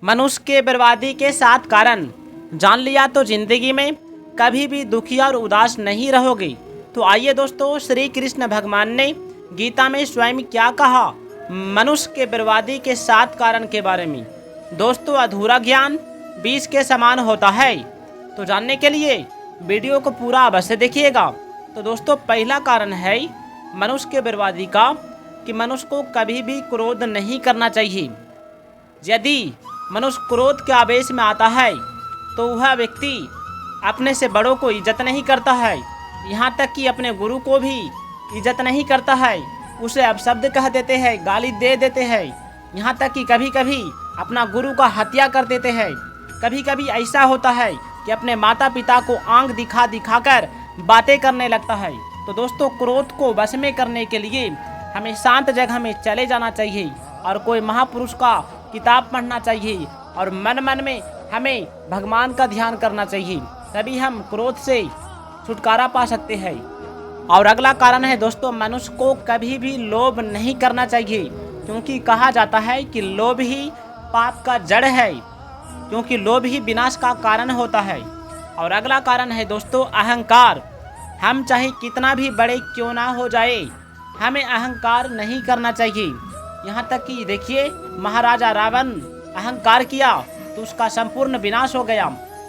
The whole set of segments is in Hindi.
मनुष्य के बर्बादी के 7 कारण जान लिया तो जिंदगी में कभी भी दुखी और उदास नहीं रहोगे। तो आइए दोस्तों, श्री कृष्ण भगवान ने गीता में स्वयं क्या कहा मनुष्य के बर्बादी के 7 कारण के बारे में। दोस्तों, अधूरा ज्ञान 20 के समान होता है। तो जानने के लिए वीडियो को पूरा अवश्य देखिएगा। तो दोस्तों, पहला कारण है मनुष्य के बर्बादी का कि मनुष्य को कभी भी क्रोध नहीं करना चाहिए। यदि मनुष्य क्रोध के आवेश में आता है तो वह व्यक्ति अपने से बड़ों को इज्जत नहीं करता है, यहाँ तक कि अपने गुरु को भी इज्जत नहीं करता है। उसे अपशब्द कह देते हैं, गाली दे देते हैं, यहाँ तक कि कभी कभी अपना गुरु का हत्या कर देते हैं। कभी कभी ऐसा होता है कि अपने माता पिता को आंख दिखा दिखाकर बातें करने लगता है। तो दोस्तों, क्रोध को वश में करने के लिए हमें शांत जगह में चले जाना चाहिए और कोई महापुरुष का किताब पढ़ना चाहिए और मन मन में हमें भगवान का ध्यान करना चाहिए, तभी हम क्रोध से छुटकारा पा सकते हैं। और अगला कारण है दोस्तों, मनुष्य को कभी भी लोभ नहीं करना चाहिए, क्योंकि कहा जाता है कि लोभ ही पाप का जड़ है, क्योंकि लोभ ही विनाश का कारण होता है। और अगला कारण है दोस्तों, अहंकार। हम चाहे कितना भी बड़े क्यों ना हो जाए, हमें अहंकार नहीं करना चाहिए। यहाँ तक कि देखिए, महाराजा रावण अहंकार किया तो उसका संपूर्ण विनाश हो गया,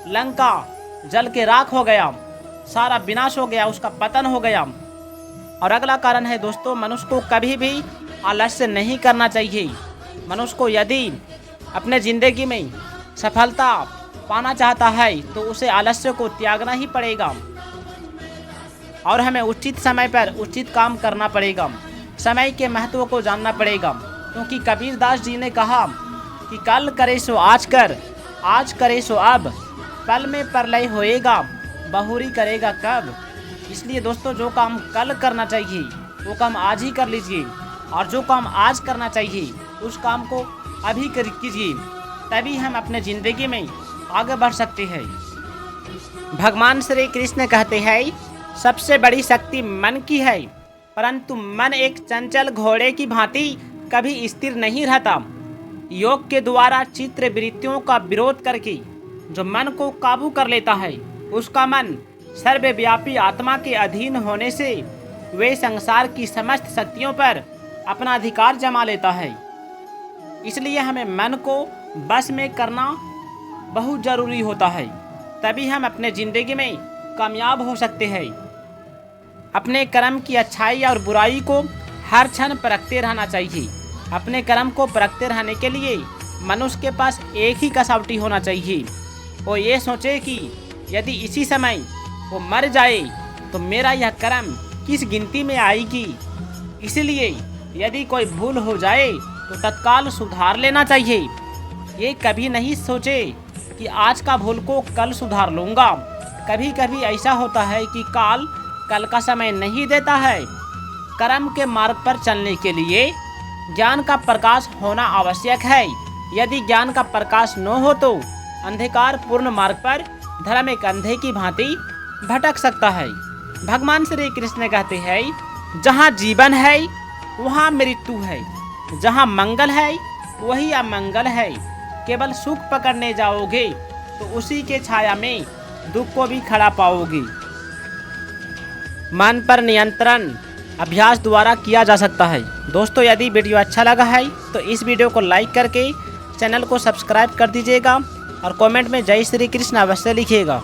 लंका जल के राख हो गया, सारा विनाश हो गया, उसका पतन हो गया। और अगला कारण है दोस्तों, मनुष्य को कभी भी आलस्य नहीं करना चाहिए। मनुष्य को यदि अपने ज़िंदगी में सफलता पाना चाहता है तो उसे आलस्य को त्यागना ही पड़ेगा और हमें उचित समय पर उचित काम करना पड़ेगा। समय के महत्व को जानना पड़ेगा, क्योंकि कबीरदास जी ने कहा कि कल करे सो आज कर, आज करे सो अब, पल में प्रलय होएगा, बहुरी करेगा कब। इसलिए दोस्तों, जो काम कल करना चाहिए वो काम आज ही कर लीजिए, और जो काम आज करना चाहिए उस काम को अभी कीजिए, तभी हम अपने ज़िंदगी में आगे बढ़ सकते हैं। भगवान श्री कृष्ण कहते हैं, सबसे बड़ी शक्ति मन की है, परंतु मन एक चंचल घोड़े की भांति कभी स्थिर नहीं रहता। योग के द्वारा चित्र वृत्तियों का विरोध करके जो मन को काबू कर लेता है, उसका मन सर्वव्यापी आत्मा के अधीन होने से वे संसार की समस्त शक्तियों पर अपना अधिकार जमा लेता है। इसलिए हमें मन को बस में करना बहुत ज़रूरी होता है, तभी हम अपने ज़िंदगी में कामयाब हो सकते हैं। अपने कर्म की अच्छाई और बुराई को हर क्षण परखते रहना चाहिए। अपने कर्म को परखते रहने के लिए मनुष्य के पास एक ही कसौटी होना चाहिए। वो ये सोचे कि यदि इसी समय वो मर जाए तो मेरा यह कर्म किस गिनती में आएगी। इसलिए यदि कोई भूल हो जाए तो तत्काल सुधार लेना चाहिए। ये कभी नहीं सोचे कि आज का भूल को कल सुधार लूँगा। कभी कभी ऐसा होता है कि काल कल का समय नहीं देता है। कर्म के मार्ग पर चलने के लिए ज्ञान का प्रकाश होना आवश्यक है। यदि ज्ञान का प्रकाश न हो तो अंधकार पूर्ण मार्ग पर धर्म एक अंधे की भांति भटक सकता है। भगवान श्री कृष्ण कहते हैं, जहाँ जीवन है वहाँ मृत्यु है, जहाँ मंगल है वही अमंगल है। केवल सुख पकड़ने जाओगे तो उसी के छाया में दुख को भी खड़ा पाओगे। मन पर नियंत्रण अभ्यास द्वारा किया जा सकता है। दोस्तों, यदि वीडियो अच्छा लगा है तो इस वीडियो को लाइक करके चैनल को सब्सक्राइब कर दीजिएगा और कमेंट में जय श्री कृष्ण अवश्य लिखिएगा।